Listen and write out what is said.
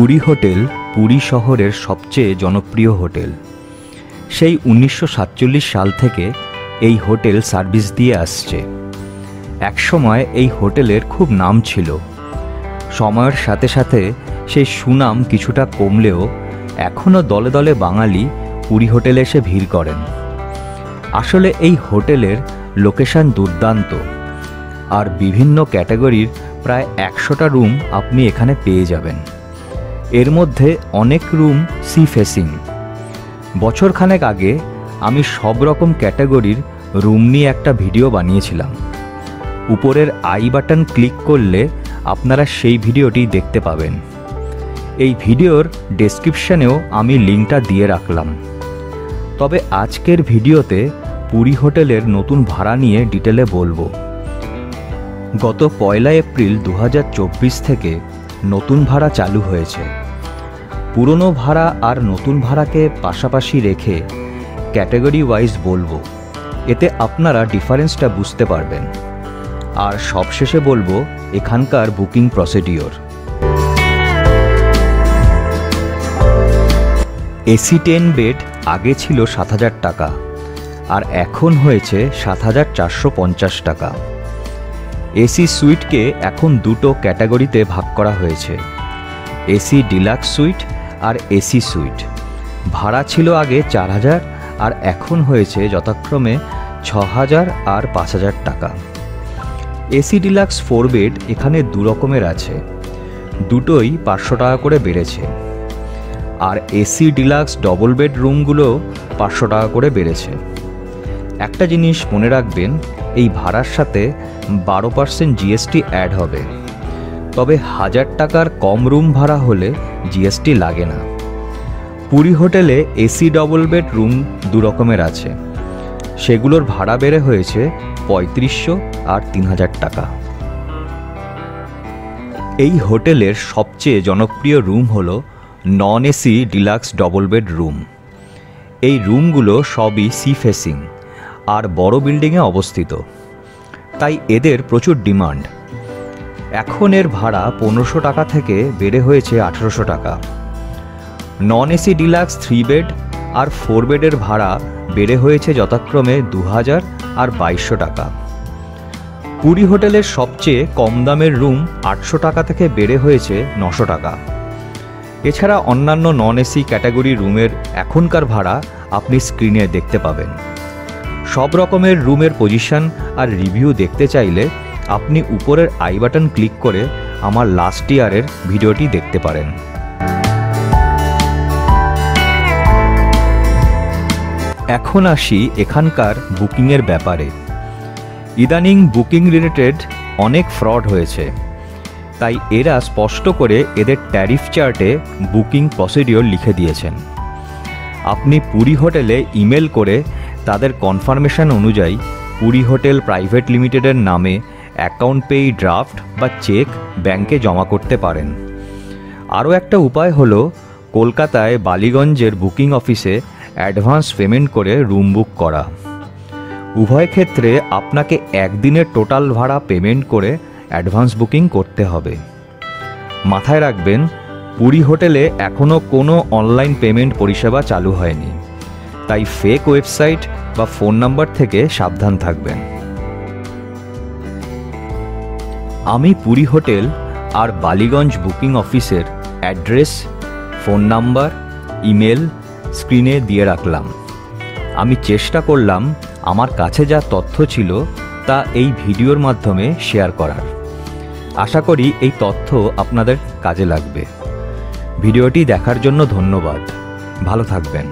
Puri hotel Puri শহরের সবচেয়ে জনপ্রিয় হোটেল। সেই 1947 সাল থেকে এই হোটেল সার্ভিস দিয়ে আসছে। একসময় এই হোটেলের খুব নাম ছিল। সময়ের সাথে সাথে সেই সুনাম কিছুটা কমলেও এখনও দলে দলে বাঙালি পুরী হোটেলে এসে ভিড় করেন। আসলে এই হোটেলের লোকেশন দুর্দান্ত, আর বিভিন্ন ক্যাটাগরির প্রায় 100টা রুম আপনি এখানে পেয়ে যাবেন। এর মধ্যে অনেক রুম সি ফেসিং। বছরখানেক আগে আমি সব রকম ক্যাটাগরির রুম নিয়ে একটা ভিডিও বানিয়েছিলাম। উপরের আই বাটন ক্লিক করলে আপনারা সেই ভিডিওটি দেখতে পাবেন। এই ভিডিওর ডেসক্রিপশনেও আমি লিঙ্কটা দিয়ে রাখলাম। তবে আজকের ভিডিওতে পুরী হোটেলের নতুন ভাড়া নিয়ে ডিটেলে বলবো। গত 1 এপ্রিল 2024 থেকে নতুন ভাড়া চালু হয়েছে। পুরনো ভাড়া আর নতুন ভাড়াকে পাশাপাশি রেখে ক্যাটাগরি ওয়াইজ বলবো, এতে আপনারা ডিফারেন্সটা বুঝতে পারবেন। আর সবশেষে বলবো এখানকার বুকিং প্রসিডিওর। এসি 10 বেড আগে ছিল 7,000 টাকা, আর এখন হয়েছে 7,450 টাকা। এসি সুইটকে এখন দুটো ক্যাটাগরিতে ভাগ করা হয়েছে, এসি ডিলাক্স সুইট আর এসি সুইট। ভাড়া ছিল আগে 4,000 আর এখন হয়েছে যথাক্রমে 6,000 আর 5,000 টাকা। এসি ডিলাক্স 4 বেড এখানে দু রকমের আছে, দুটোই 500 টাকা করে বেড়েছে। আর এসি ডিলাক্স ডবল বেড রুমগুলো 500 টাকা করে বেড়েছে। একটা জিনিস মনে রাখবেন, এই ভাড়ার সাথে 12% জিএসটি অ্যাড হবে। তবে 1000 টাকার কম রুম ভাড়া হলে জিএসটি লাগে না। পুরী হোটেলে এসি ডবল বেড রুম দু রকমের আছে, সেগুলোর ভাড়া বেড়ে হয়েছে 3500 আর 3000 টাকা। এই হোটেলের সবচেয়ে জনপ্রিয় রুম হলো non AC deluxe double bed room. এই রুমগুলো সবই সি ফেসিং আর বড় বিল্ডিংয়ে অবস্থিত, তাই এদের প্রচুর ডিমান্ড। এখন এর ভাড়া 1500 টাকা থেকে বেড়ে হয়েছে 1800 টাকা। নন এসি ডিলাক্স 3 বেড আর 4 বেডের ভাড়া বেড়ে হয়েছে যথাক্রমে 2000 আর 2200 টাকা। পুরী হোটেলের সবচেয়ে কম দামের রুম 800 টাকা থেকে বেড়ে হয়েছে 900 টাকা। এছাড়া অন্যান্য নন এসি ক্যাটাগরি রুমের এখনকার ভাড়া আপনি স্ক্রিনে দেখতে পাবেন। সব রকমের রুমের পজিশন আর রিভিউ দেখতে চাইলে আপনি উপরের আই বাটন ক্লিক করে আমার লাস্ট ইয়ারের ভিডিওটি দেখতে পারেন। এখন আসি এখানকার বুকিংয়ের ব্যাপারে। ইদানিং বুকিং রিলেটেড অনেক ফ্রড হয়েছে, তাই এরা স্পষ্ট করে এদের ট্যারিফ চার্টে বুকিং প্রসিডিওর লিখে দিয়েছেন। আপনি পুরী হোটেলে ইমেল করে তাদের কনফার্মেশন অনুযায়ী পুরী হোটেল প্রাইভেট লিমিটেডের নামে অ্যাকাউন্ট পেই ড্রাফট বা চেক ব্যাংকে জমা করতে পারেন। আরও একটা উপায় হলো কলকাতায় বালিগঞ্জের বুকিং অফিসে অ্যাডভান্স পেমেন্ট করে রুম বুক করা। উভয় ক্ষেত্রে আপনাকে একদিনের টোটাল ভাড়া পেমেন্ট করে অ্যাডভান্স বুকিং করতে হবে। মাথায় রাখবেন, পুরী হোটেলে এখনও কোনো অনলাইন পেমেন্ট পরিষেবা চালু হয়নি, তাই ফেক ওয়েবসাইট বা ফোন নাম্বার থেকে সাবধান থাকবেন। আমি পুরী হোটেল আর বালিগঞ্জ বুকিং অফিসের অ্যাড্রেস, ফোন নাম্বার, ইমেল স্ক্রিনে দিয়ে রাখলাম। আমি চেষ্টা করলাম আমার কাছে যা তথ্য ছিল তা এই ভিডিওর মাধ্যমে শেয়ার করার। আশা করি এই তথ্য আপনাদের কাজে লাগবে। ভিডিওটি দেখার জন্য ধন্যবাদ। ভালো থাকবেন।